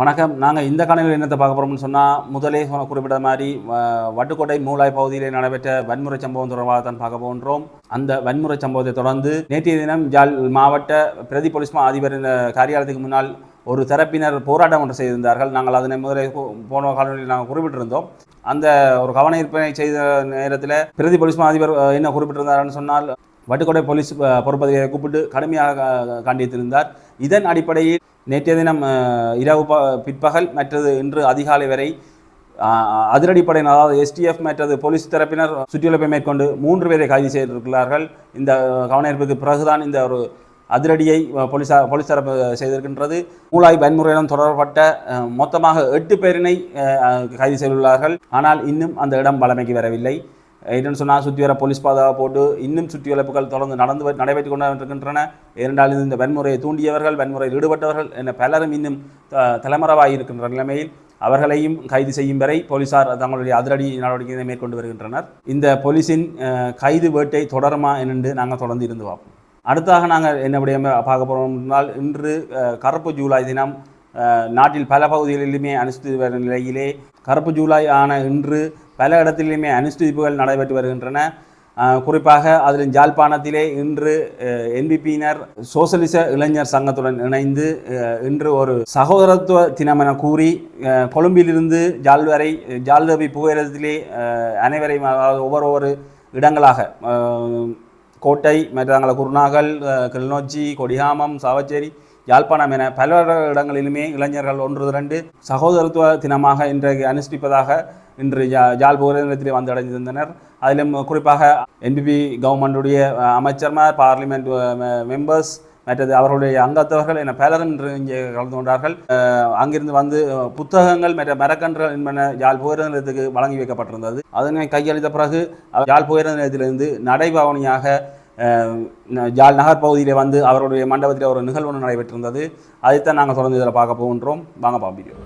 வணக்கம். நாங்கள் இந்த காணொலியில் என்னத்தை பார்க்க போகிறோம்னு சொன்னால், முதலே குறிப்பிட்ட மாதிரி வட்டுக்கோட்டை மூலாய் பகுதியில் நடைபெற்ற வன்முறை சம்பவம் தொடர்பாக தான் பார்க்க போகின்றோம். அந்த வன்முறை சம்பவத்தை தொடர்ந்து நேற்றைய தினம் யாழ் மாவட்ட பிரதி போலீஸ் மா அதிபரின் காரியாலயத்துக்கு முன்னால் ஒரு தரப்பினர் போராட்டம் ஒன்று செய்திருந்தார்கள். நாங்கள் அதனை முதலே போன காலங்களில் நாங்கள் குறிப்பிட்டிருந்தோம். அந்த ஒரு கவன ஈர்ப்பினை செய்த நேரத்தில் பிரதி போலீஸ் மா அதிபர் என்ன குறிப்பிட்டிருந்தார்னு சொன்னால், வட்டுக்கோட்டை போலீஸ் பொறுப்பதிகாரியை கூப்பிட்டு கடுமையாக கண்டித்திருந்தார். இதன் அடிப்படையில் நேற்றைய தினம் இரவு பிற்பகல் மற்றது இன்று அதிகாலை வரை அதிரடிப்படையினர், அதாவது எஸ்டிஎஃப் மற்றது போலீஸ் தரப்பினர் சுற்றிவளைப்பை மேற்கொண்டு 3 பேரை கைது செய்திருக்கிறார்கள். இந்த கவனஈர்ப்புக்கு பிறகுதான் இந்த ஒரு அதிரடியை போலீஸ் தரப்பு செய்திருக்கின்றது. மூலாய் வன்முறையுடன் தொடர்பட்ட மொத்தமாக 8 பேரினை கைது செய்துள்ளார்கள். ஆனால் இன்னும் அந்த இடம் வழமைக்கு வரவில்லை. என்னென்னு சொன்னால், சுற்றி வர போலீஸ் பாதுகாப்பு போட்டு இன்னும் சுற்றி வளைப்புகள் தொடர்ந்து நடைபெற்றுக் கொண்டிருக்கின்றன. ஏனென்றால் இந்த வன்முறையை தூண்டியவர்கள், வன்முறையில் ஈடுபட்டவர்கள் என பலரும் இன்னும் தலைமறைவாக இருக்கின்ற நிலைமையில் அவர்களையும் கைது செய்யும் வரை போலீசார் தங்களுடைய அதிரடி நடவடிக்கைகளை மேற்கொண்டு வருகின்றனர். இந்த போலீஸின் கைது வேட்டை தொடருமா என்று நாங்கள் தொடர்ந்து இருந்து பார்ப்போம். அடுத்தாக நாங்கள் என்ன விடயமே பார்க்க போகிறோம் என்றால், இன்று கருப்பு ஜூலை தினம் நாட்டில் பல பகுதிகளிலுமே அனுஷ்டித்து வரும் நிலையிலே கருப்பு ஜூலை ஆன இன்று பல இடத்திலுமே அனுஷ்டிப்புகள் நடைபெற்று வருகின்றன. குறிப்பாக அதில் யாழ்ப்பாணத்திலே இன்று என்பிபியினர் சோசலிச இளைஞர் சங்கத்துடன் இணைந்து இன்று ஒரு சகோதரத்துவ தினம் என கூறி கொழும்பிலிருந்து யாழ் வரை யாழ்தவி புகையிரத்திலே அனைவரையும், அதாவது ஒவ்வொரு இடங்களாக கோட்டை, மற்ற குருநாகல், கிளிநொச்சி, கொடிகாமம், சாவச்சேரி, யாழ்ப்பாணம் என பல இடங்களிலுமே இளைஞர்கள் ஒன்று திரண்டு சகோதரத்துவ தினமாக இன்றைக்கு அனுஷ்டிப்பதாக இன்று யாழ் புகையிரத்திலே வந்து அடைந்திருந்தனர். அதிலும் குறிப்பாக என்பிபி கவர்மெண்டுடைய அமைச்சர்மார், பார்லிமெண்ட் மெம்பர்ஸ், மற்றது அவர்களுடைய அங்கத்தவர்கள் என பலரும் இன்று இங்கே கலந்து கொண்டார்கள். அங்கிருந்து வந்து புத்தகங்கள் மற்ற மரக்கன்றுகள் என்பன யாழ் புகையிரத நிலையத்துக்கு வழங்கி வைக்கப்பட்டிருந்தது. அதனை கையளித்த பிறகு யாழ் புகையிரத நிலையத்திலிருந்து நடைபவனியாக யாழ் நகர் பகுதியில் வந்து அவருடைய மண்டபத்தில் ஒரு நிகழ்வு ஒன்று நடைபெற்றிருந்தது. அதைத்தான் நாங்கள் தொடர்ந்து இதில் பார்க்க போகின்றோம். வாங்க பார்ப்போம்.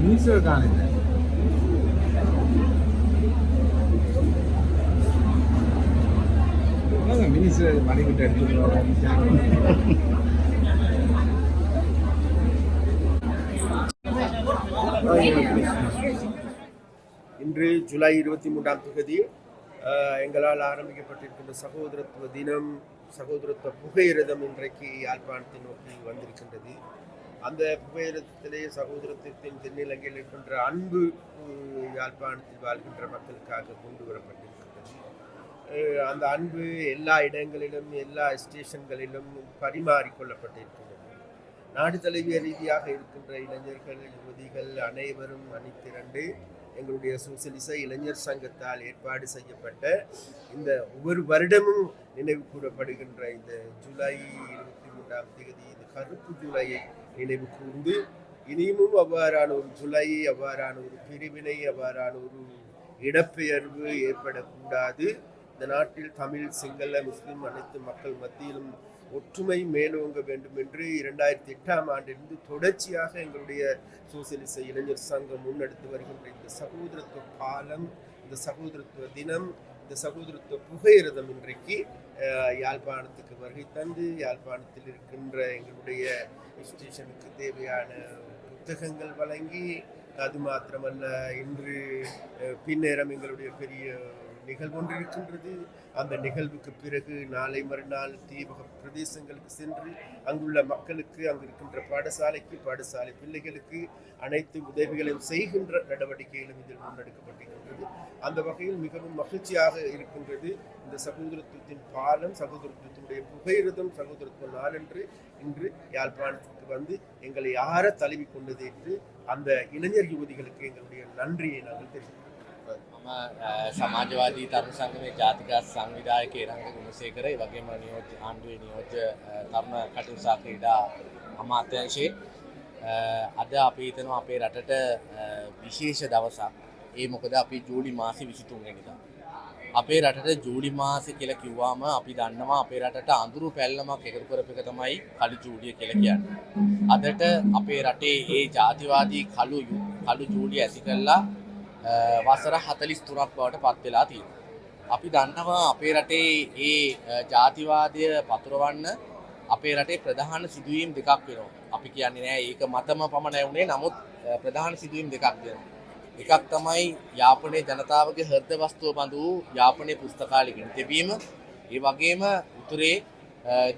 மினிஸ்டர் காணல மினிஸ்டர் மணிக்கிட்ட இன்று ஜூலை 23ஆம் தேதி எங்களால் ஆரம்பிக்கப்பட்டிருக்கின்ற சகோதரத்துவ தினம், சகோதரத்துவ புகையிரதம் இன்றைக்கு யாழ்ப்பாணத்தை நோக்கி வந்திருக்கின்றது. அந்த புகையிரத்திலே சகோதரத்தின் தென்னிலங்கையில் இருக்கின்ற அன்பு யாழ்ப்பாணத்தில் வாழ்கின்ற மக்களுக்காக கொண்டு வரப்பட்டிருக்கின்றது. அந்த அன்பு எல்லா இடங்களிலும் எல்லா ஸ்டேஷன்களிலும் பரிமாறிக்கொள்ளப்பட்டிருக்கின்றது. நாடு தழுவிய ரீதியாக இருக்கின்ற இளைஞர்கள் யுவதிகள் அனைவரும் அணிதிரண்டு எங்களுடைய சோசியலிச இளைஞர் சங்கத்தால் ஏற்பாடு செய்யப்பட்ட இந்த ஒவ்வொரு வருடமும் நினைவு கூறப்படுகின்ற இந்த ஜூலை 23ஆம் தேதி இந்த கருப்பு ஜூலையை நினைவு கூர்ந்து இனியும் அவ்வாறான ஒரு ஜூலையை அவ்வாறான ஒரு பிரிவினை அவ்வாறான ஒரு இடப்பெயர்வு ஏற்படக்கூடாது. இந்த நாட்டில் தமிழ் சிங்கள முஸ்லிம் அனைத்து மக்கள் மத்தியிலும் ஒற்றுமை மேலோங்க வேண்டும் என்று 2008ஆம் ஆண்டிலிருந்து தொடர்ச்சியாக எங்களுடைய சோசியலிச இளைஞர் சங்கம் முன்னெடுத்து வருகின்ற இந்த சகோதரத்துவ பாலம், இந்த சகோதரத்துவ தினம், இந்த சகோதரத்துவ புகையிரதம் இன்றைக்கு யாழ்ப்பாணத்துக்கு வருகை தந்து யாழ்ப்பாணத்தில் இருக்கின்ற எங்களுடைய இன்ஸ்டிடியூஷனுக்கு தேவையான புத்தகங்கள் வழங்கி, அது மாத்திரமல்ல இன்று பின்னேரம் எங்களுடைய பெரிய நிகழ்வு ஒன்று இருக்கின்றது. அந்த நிகழ்வுக்கு பிறகு நாளை மறுநாள் தீபக பிரதேசங்களுக்கு சென்று அங்குள்ள மக்களுக்கு அங்கு இருக்கின்ற பாடசாலை பிள்ளைகளுக்கு அனைத்து உதவிகளையும் செய்கின்ற நடவடிக்கைகளும் இதில் முன்னெடுக்கப்பட்டிருக்கின்றது. அந்த வகையில் மிகவும் மகிழ்ச்சியாக இருக்கின்றது. இந்த சகோதரத்துவத்தின் பாலம், சகோதரத்துவத்தினுடைய புகையிரதம், சகோதரத்துவ நாளன்று இன்று யாழ்ப்பாணத்துக்கு வந்து எங்களை யார தழுவி கொண்டது என்று அந்த இளைஞர் யுவதிகளுக்கு எங்களுடைய நன்றியை நாங்கள் தெரிவிக்கிறோம். සමාජවාදී තරුණ සංගමේ ජාතික සංවිධායක ඉරංග ගුණසේකර ඒ වගේම ආණ්ඩුවේ නියෝජ්‍ය තරුණ කටයුතු සහ ක්‍රීඩා අමාත්‍යාංශයේ අද අපි හිතනවා අපේ රටට විශේෂ දවසක්. ඒ මොකද අපි ජූලි මාසේ 23 වෙනිදා. අපේ රටට ජූලි මාසේ කියලා කිව්වම අපි දන්නවා අපේ රටට අඳුරු පැල්ලමක් එකතු කරපු එක තමයි කළු ජූලිය කියලා කියන්නේ. අදට අපේ රටේ ඒ ජාතිවාදී කළු ජූලිය ඇති කළා වසර 43ක් බවට පත් වෙලා තියෙනවා. අපි දන්නවා අපේ රටේ ඒ ජාතිවාදය පතුරවන්න අපේ රටේ ප්‍රධාන සිදුවීම් දෙකක් වෙනවා. අපි කියන්නේ නෑ ඒක මතම පමණයි වුණේ. නමුත් ප්‍රධාන සිදුවීම් දෙකක් වෙනවා. එකක් තමයි යාපනයේ ජනතාවගේ හෘද වස්තුව බඳු යාපනයේ පුස්තකාලය ගෙන තිබීම. ඒ වගේම උතුරේ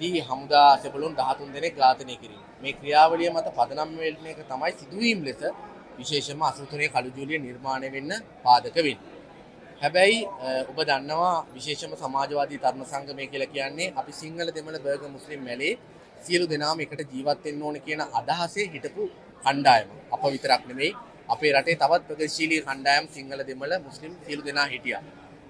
දී හමුදා සෙබළුන් 13 දෙනෙක් ඝාතනය කිරීම. මේ ක්‍රියාවලිය මත පදනම් වෙන එක තමයි සිදුවීම් ලෙස විශේෂයෙන්ම 83 කළු ජූලිය නිර්මාණය වෙන්න පාදක වෙන්නේ. හැබැයි ඔබ දන්නවා විශේෂයෙන්ම සමාජවාදී තරුණ සංගමය කියලා කියන්නේ අපි සිංහල දෙමළ බර්ග මුස්ලිම් මැලේ සියලු දෙනාම එකට ජීවත් වෙන්න ඕන කියන අදහසේ හිටපු කණ්ඩායම. අප විතරක් නෙමෙයි අපේ රටේ තවත් ප්‍රගතිශීලී කණ්ඩායම් සිංහල දෙමළ මුස්ලිම් සියලු දෙනා හිටියා.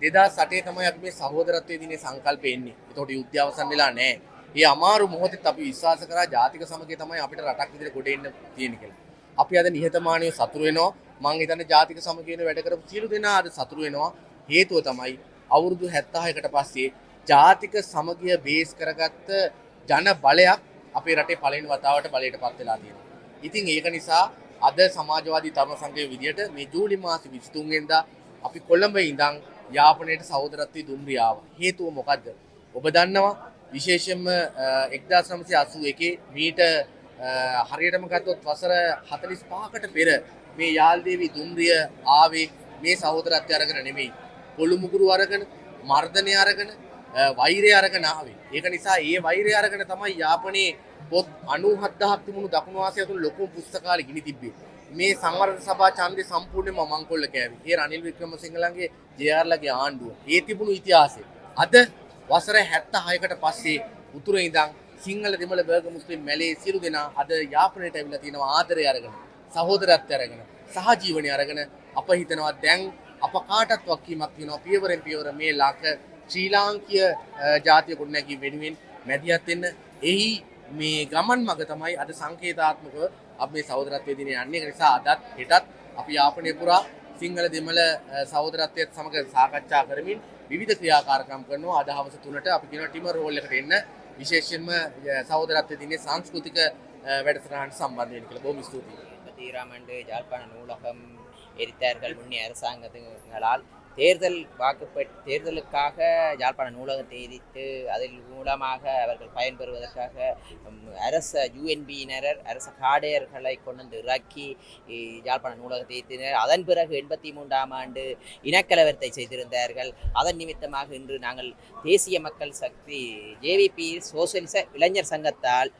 2008 තමයි අපි මේ සහෝදරත්වයේ දිනේ සංකල්පෙ එන්නේ. ඒතකොට යුද්ධය අවසන් වෙලා නැහැ. මේ අමාරු මොහොතේ අපි විශ්වාස කරා ජාතික සමගිය තමයි අපිට රටක් විදිහට ගොඩ එන්න තියෙන්නේ කියලා. අපි අද නිහතමානීව සතුරු වෙනවා. මම හිතන්නේ ජාතික සමගියන වැඩ කරපු සියලු දෙනා අද සතුරු වෙනවා. හේතුව තමයි අවුරුදු 76කට පස්සේ ජාතික සමගිය බේස් කරගත්ත ජන බලයක් අපේ රටේ පළවෙනි වතාවට බලයටපත් වෙලා තියෙනවා. ඉතින් ඒක නිසා අද සමාජවාදී තරුණ සංගමයේ විදියට මේ ජූලි මාසේ 23 වෙනිදා අපි කොළඹ ඉඳන් යාපනයට සහෝදරත්වයේ දුම්රිය ආවා. හේතුව මොකද්ද? ඔබ දන්නවා විශේෂයෙන්ම 1981 මීට හරියටම ගත්තොත් වසර 45කට පෙර මේ යාල්දේවි දුම්රිය ආවේ මේ සහෝදරත්වය අරගෙන නෙමෙයි. පොළු මුගුරු අරගෙන, මර්ධනය අරගෙන, වෛරය අරගෙන ආවේ. ඒක නිසා ඒ වෛරය අරගෙන තමයි යාපනයේ පොත් 97000ක් තිබුණු දකුණු ආසියාව තුළ ලොකුම පුස්තකාලය ගිනි තිබ්බේ. මේ සංවර්ධන සභා ඡන්දේ සම්පූර්ණයෙන්ම මංකොල්ල කෑවේ. ඒ රනිල් වික්‍රමසිංහලගේ ජේ.ආර්.ලගේ ආණ්ඩුව. ඒ තිබුණු ඉතිහාසය. අද වසර 76කට පස්සේ උතුරේ ඉඳන් සිංහල දෙමළ බර්ග මුස්ලිම් මැලේ සියලු දෙනා අද යාපනයට ඇවිල්ලා තිනවා ආදරය අරගෙන, සහෝදරත්වය අරගෙන, සහජීවනය අරගෙන අප හිතනවා දැන් අප කාටත් වක්කීමක් තියෙනවා පියවරෙන් පියවර මේ ලාක ශ්‍රී ලාංකීය ජාතිය ගොඩනැගීම වෙනුවෙන් මැදිහත් වෙන්න. එහි මේ ගමන් මඟ තමයි අද සංකේතාත්මකව අපි මේ සහෝදරත්වයේ දිනේ යන්නේ. ඒ නිසා අදත් හෙටත් අපි යාපනයේ පුරා සිංහල දෙමළ සහෝදරත්වයත් සමග සාකච්ඡා කරමින් විවිධ ක්‍රියාකාරකම් කරනවා. අද හවස 3ට අපි කියනවා ටිමර් හෝල් එකට එන්න. විශේෂයෙන්ම සහෝදරත්වයේ දිනේ சான்ஸ்கிருතික වැඩසටහනට සම්බන්ධ වෙන්න කියලා බොහොම ස්තුතියි. பத்திராமண்டு யாழ்ப்பாண நூலகம் எரித்தார்கள் முன்னே அரசாங்கத்தினால் தேர்தலுக்காக யாழ்ப்பாண நூலகத்தை எரித்து அதில் மூலமாக அவர்கள் பயன்பெறுவதற்காக அரச யூஎன்பியினர் அரச காடையர்களை கொண்டு இறக்கி யாழ்ப்பாண நூலகத்தை எரித்தினர். அதன் பிறகு 83ஆம் ஆண்டு இனக்கலவரத்தை செய்திருந்தார்கள். அதன் நிமித்தமாக இன்று நாங்கள் தேசிய மக்கள் சக்தி JVP சோசியலிச இளைஞர் சங்கத்தால்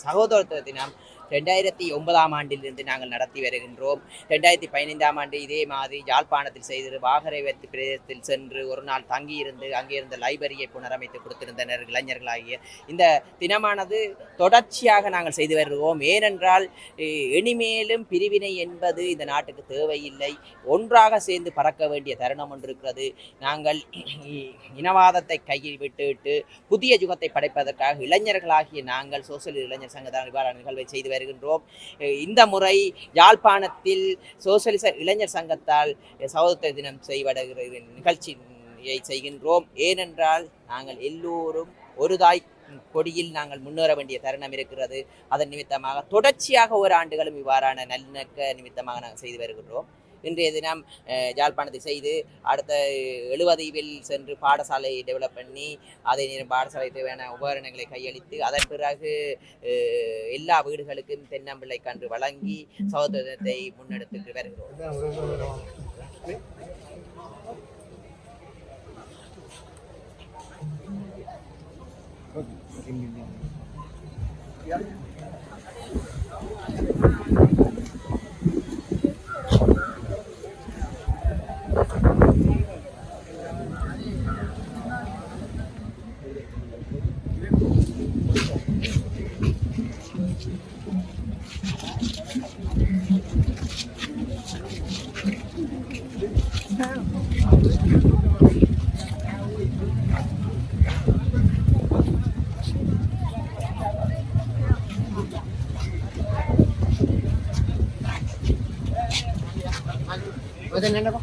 சகோதரத்துவ தினம் 2009ஆம் ஆண்டிலிருந்து நாங்கள் நடத்தி வருகின்றோம். 2015ஆம் ஆண்டு இதே மாதிரி யாழ்ப்பாணத்தில் செய்து வாகரைவத்து பிரதேசத்தில் சென்று ஒரு நாள் தங்கியிருந்து அங்கே இருந்த லைப்ரரியை புனரமைத்து கொடுத்திருந்தனர் இளைஞர்களாகிய. இந்த தினமானது தொடர்ச்சியாக நாங்கள் செய்து வருவோம். ஏனென்றால் இனிமேலும் பிரிவினை என்பது இந்த நாட்டுக்கு தேவையில்லை. ஒன்றாக சேர்ந்து பறக்க வேண்டிய தருணம் ஒன்று இருக்கிறது. நாங்கள் இனவாதத்தை கையில் விட்டுவிட்டு புதிய யுகத்தை படைப்பதற்காக இளைஞர்களாகிய நாங்கள் சோசியல் இளைஞர் சங்கத்தால் இவ்வாறான நிகழ்வை செய்து வருகின்றோம். இந்த முறை யாழ்ப்பாணத்தில் சோசியலிச இளைஞர் சங்கத்தால் சகோதர தினம் செய்வடுகிற நிகழ்ச்சியை செய்கின்றோம். ஏனென்றால் நாங்கள் எல்லோரும் ஒரு தாய் கொடியில் நாங்கள் முன்னேற வேண்டிய தருணம் இருக்கிறது. அதன் நிமித்தமாக தொடர்ச்சியாக ஒரு ஆண்டுகளும் இவ்வாறான நல்லிணக்க நிமித்தமாக நாங்கள் செய்து வருகின்றோம். இன்றைய தினம் யாழ்ப்பாணத்தை செய்து அடுத்த 70 சென்று பாடசாலை டெவலப் பண்ணி அதே நேரம் பாடசாலை தேவையான உபகரணங்களை கையளித்து அதன் பிறகு எல்லா வீடுகளுக்கும் தென்னம்பிள்ளை கன்று வழங்கி சகோதரத்தை முன்னெடுத்து வருகிறோம். என்னப்பா